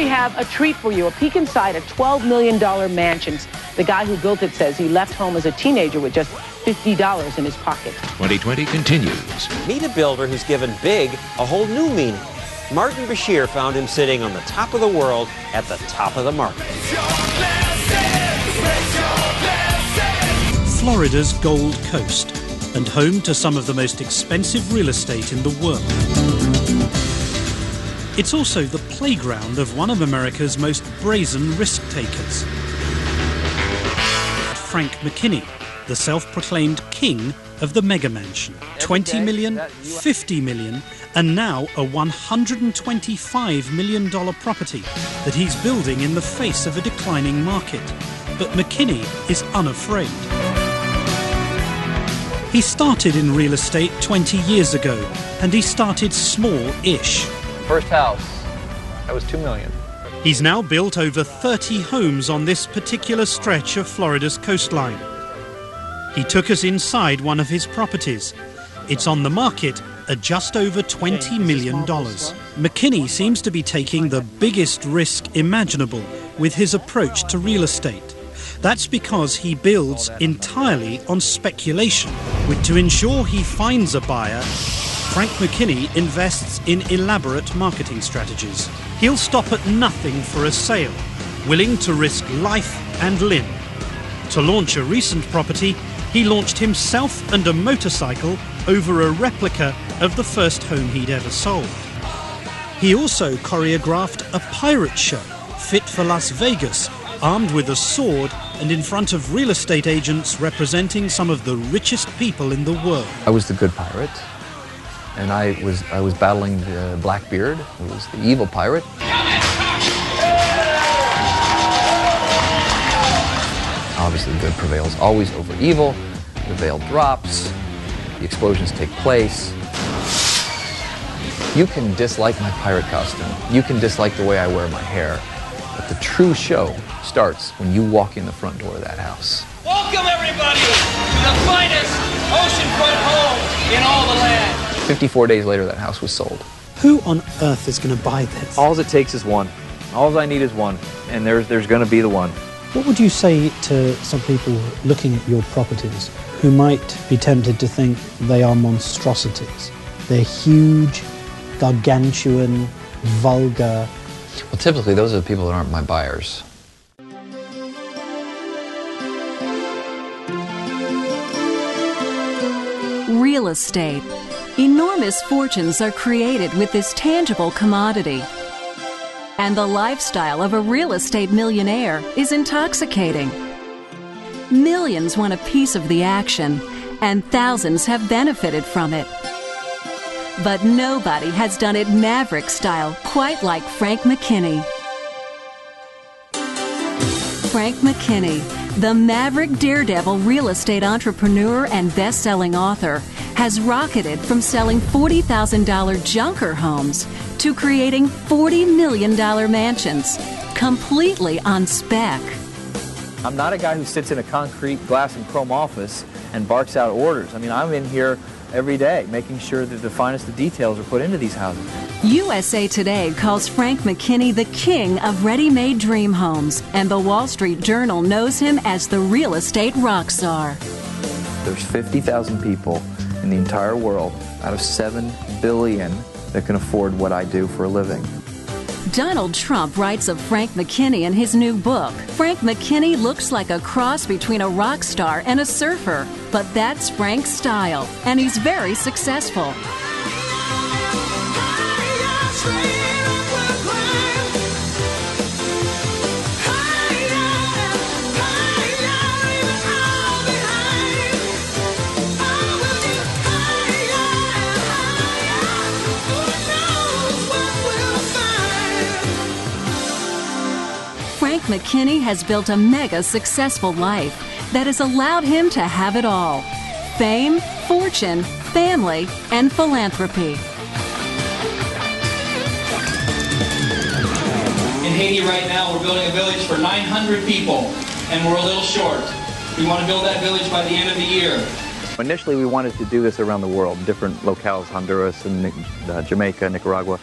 we have a treat for you, a peek inside a $12 million mansion. The guy who built it says he left home as a teenager with just $50 in his pocket. 2020 continues. Meet a builder who's given big a whole new meaning. Martin Bashir found him sitting on the top of the world at the top of the market. Florida's Gold Coast, and home to some of the most expensive real estate in the world. It's also the playground of one of America's most brazen risk-takers. Frank McKinney, the self-proclaimed king of the mega mansion. 20 million, 50 million, and now a $125 million property that he's building in the face of a declining market. But McKinney is unafraid. He started in real estate 20 years ago, and he started small-ish. First house, that was $2 million. He's now built over 30 homes on this particular stretch of Florida's coastline. He took us inside one of his properties. It's on the market at just over $20 million. McKinney seems to be taking the biggest risk imaginable with his approach to real estate. That's because he builds entirely on speculation. To ensure he finds a buyer, Frank McKinney invests in elaborate marketing strategies. He'll stop at nothing for a sale, willing to risk life and limb. To launch a recent property, he launched himself and a motorcycle over a replica of the first home he'd ever sold. He also choreographed a pirate show, fit for Las Vegas, armed with a sword and in front of real estate agents representing some of the richest people in the world. I was the good pirate, and I was battling the Blackbeard, who was the evil pirate. Obviously, good prevails always over evil. The veil drops, the explosions take place. You can dislike my pirate costume, you can dislike the way I wear my hair, but the true show starts when you walk in the front door of that house. Welcome, everybody, to the finest oceanfront home in all the land. 54 days later, that house was sold. Who on earth is going to buy this? All it takes is one. All I need is one, and there's going to be the one. What would you say to some people looking at your properties who might be tempted to think they are monstrosities? They're huge, gargantuan, vulgar. Well, typically, those are the people that aren't my buyers. Real estate. Enormous fortunes are created with this tangible commodity. And the lifestyle of a real estate millionaire is intoxicating. Millions want a piece of the action, and thousands have benefited from it. But nobody has done it Maverick style quite like Frank McKinney. Frank McKinney, the Maverick Daredevil real estate entrepreneur and best-selling author, has rocketed from selling $40,000 junker homes to creating $40 million mansions, completely on spec. I'm not a guy who sits in a concrete, glass, and chrome office and barks out orders. I mean, I'm in here every day making sure that the finest of details are put into these houses. USA Today calls Frank McKinney the king of ready-made dream homes, and the Wall Street Journal knows him as the real estate rock star. There's 50,000 people in the entire world out of 7 billion that can afford what I do for a living. Donald Trump writes of Frank McKinney in his new book. Frank McKinney looks like a cross between a rock star and a surfer, but that's Frank's style, and he's very successful. Frank McKinney has built a mega successful life that has allowed him to have it all: fame, fortune, family, and philanthropy. In Haiti right now, we're building a village for 900 people, and we're a little short. We want to build that village by the end of the year. Initially, we wanted to do this around the world, different locales, Honduras and Jamaica, Nicaragua.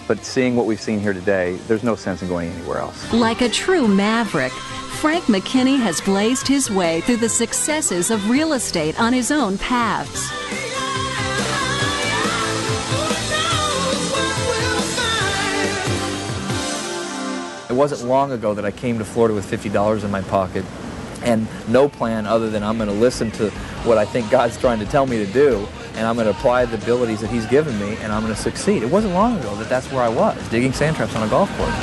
But seeing what we've seen here today, there's no sense in going anywhere else. Like a true maverick, Frank McKinney has blazed his way through the successes of real estate on his own paths. It wasn't long ago that I came to Florida with $50 in my pocket and no plan other than I'm going to listen to what I think God's trying to tell me to do, and I'm going to apply the abilities that He's given me, and I'm going to succeed. It wasn't long ago that that's where I was, digging sand traps on a golf course.